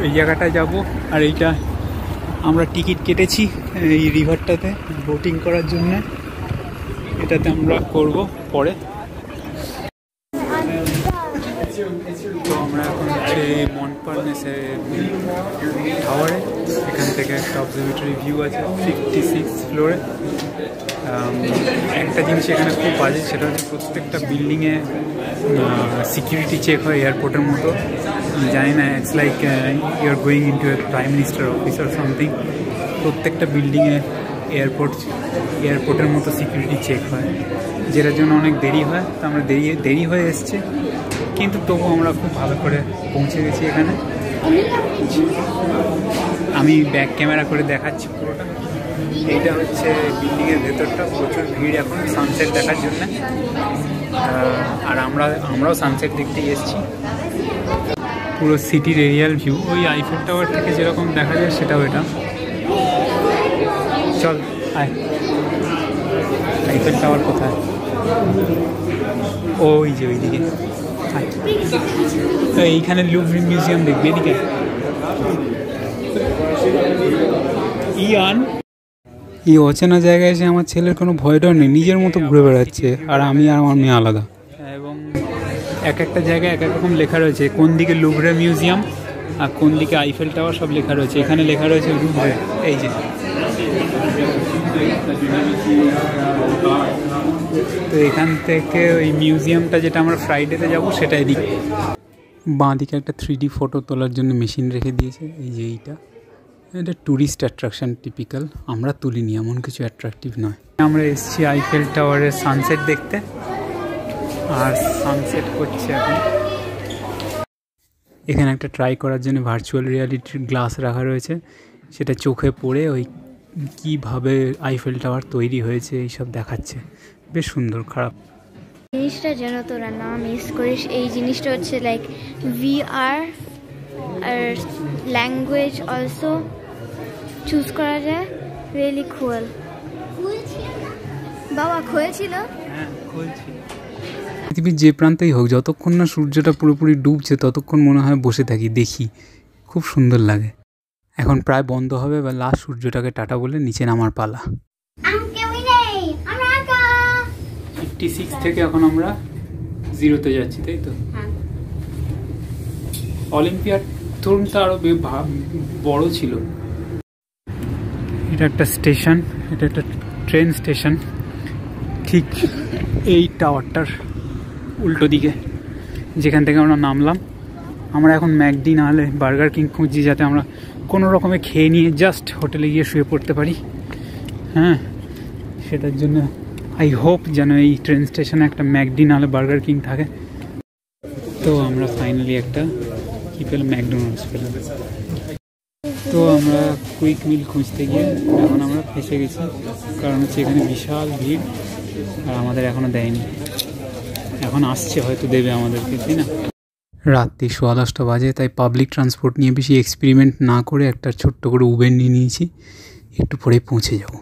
এই জায়গাটায় যাব। আর এইটা আমরা টিকিট কেটেছি এই রিভারটাতে বোটিং করার জন্য, এটাতে আমরা করব পরে। তো আমরা এখন হচ্ছে মন্টপার্নেসে টাওয়ারে, এখান থেকে একটা অবজারভেটরি ভিউ আছে 56 ফ্লোরে। একটা জিনিস এখানে খুব বাজে, সেটা হচ্ছে প্রত্যেকটা বিল্ডিংয়ে সিকিউরিটি চেক হয় এয়ারপোর্টের মতো। জানি না, it's like you are going into a prime minister office or something. প্রত্যেকটা বিল্ডিংয়ে এয়ারপোর্টের মতো সিকিউরিটি চেক হয়, যেটার জন্য অনেক দেরি হয়। তো আমরা দেরি হয়ে এসছে, কিন্তু তবু আমরা খুব ভালো করে পৌঁছে গেছি এখানে। আমি ব্যাক ক্যামেরা করে দেখাচ্ছি পুরোটা। এইটা হচ্ছে বিল্ডিংয়ের ভেতরটা, প্রচুর ভিড় এখন সানসেট দেখার জন্য। আর আমরাও সানসেট দেখতে এসেছি। পুরো সিটির এরিয়াল ভিউ, ওই আইফেল টাওয়ার থেকে যেরকম দেখা যায় সেটাও এটা। চল আয়, আইফেল টাওয়ার কোথায়? ওই যে ওইদিকে। তো এইখানে লুভরে মিউজিয়াম দেখবি, এদিকে এই অচেনা জায়গায় এসে আমার ছেলের কোনো ভয় ডর নেই, নিজের মতো ঘুরে বেড়াচ্ছে। আর আমি আর আমার মেয়ে আলাদা। এবং এক একটা জায়গায় এক এক রকম লেখা রয়েছে, কোন দিকে লুভরে মিউজিয়াম আর কোন দিকে আইফেল টাওয়ার, সব লেখা রয়েছে। এখানে লেখা রয়েছে লুভরে, এই যে। তো এখান থেকে ওই মিউজিয়ামটা, যেটা আমরা ফ্রাইডেতে যাব, সেটাই দিক। বাঁ দিকে একটা 3D ফটো তোলার জন্য মেশিন রেখে দিয়েছে, এই যে এইটা। এটা ট্যুরিস্ট অ্যাট্রাকশন টিপিক্যাল, আমরা তুলিনি, এমন কিছু অ্যাট্রাকটিভ নয়। আমরা এসেছি আইফেল টাওয়ারের সানসেট দেখতে, আর সানসেট হচ্ছে এখন। এখানে একটা ট্রাই করার জন্য ভার্চুয়াল রিয়ালিটির গ্লাস রাখা রয়েছে, সেটা চোখে পড়ে ওই কীভাবে আইফেল টাওয়ার তৈরি হয়েছে এইসব দেখাচ্ছে। বেশ সুন্দর, খারাপ জিনিসটা যেন তোরা না মিস করিস। এই জিনিসটা হচ্ছে লাইক VR আর ল্যাঙ্গুয়েজ অলসো চুজ করা যায়। রিয়েলি কুল। বাবা খুলেছিল? হ্যাঁ, খুলছিল। পৃথিবীর যে প্রান্তেই হোক, যতক্ষণ না সূর্যটা পুরোপুরি ডুবছে ততক্ষণ মনে হয় বসে থাকি, দেখি, খুব সুন্দর লাগে। এখন প্রায় বন্ধ হবে, বা লাস্ট সূর্যটাকে টাটা বলে নিচে নামার পালা। 56 থেকে এখন আমরা 0-তে যাচ্ছি, তাই তো? অলিম্পিয়ার থ্রোনটা আরো বড় ছিল। এটা একটা স্টেশন, এটা একটা ট্রেন স্টেশন, ঠিক এই টাওয়ারটার উল্টো দিকে, যেখান থেকে আমরা নামলাম। আমরা এখন ম্যাকডি না হলে বার্গার কিং খুঁজছি, যাতে আমরা কোনো রকমে খেয়ে নিয়ে জাস্ট হোটেলে গিয়ে শুয়ে পড়তে পারি। হ্যাঁ, সেটার জন্য আই হোপ যেন এই ট্রেন স্টেশনে একটা ম্যাকডি না হলে বার্গার কিং থাকে। তো আমরা ফাইনালি একটা কি পেলাম, ম্যাকডোনাল্ডস পেলাম। তো আমরা কুইক মিল খুঁজতে গিয়ে এখন আমরা ফেসে গেছি, কারণ হচ্ছে এখানে বিশাল ভিড়, আর আমাদের এখনও দেয়নি। এখন আসছে, হয়তো দেবে আমাদেরকে, তাই না? রাত্রি 10:15 বাজে, তাই পাবলিক ট্রান্সপোর্ট নিয়ে বেশি এক্সপেরিমেন্ট না করে একটা ছোট্ট করে উবের নিয়ে নিয়েছি, একটু পরেই পৌঁছে যাব।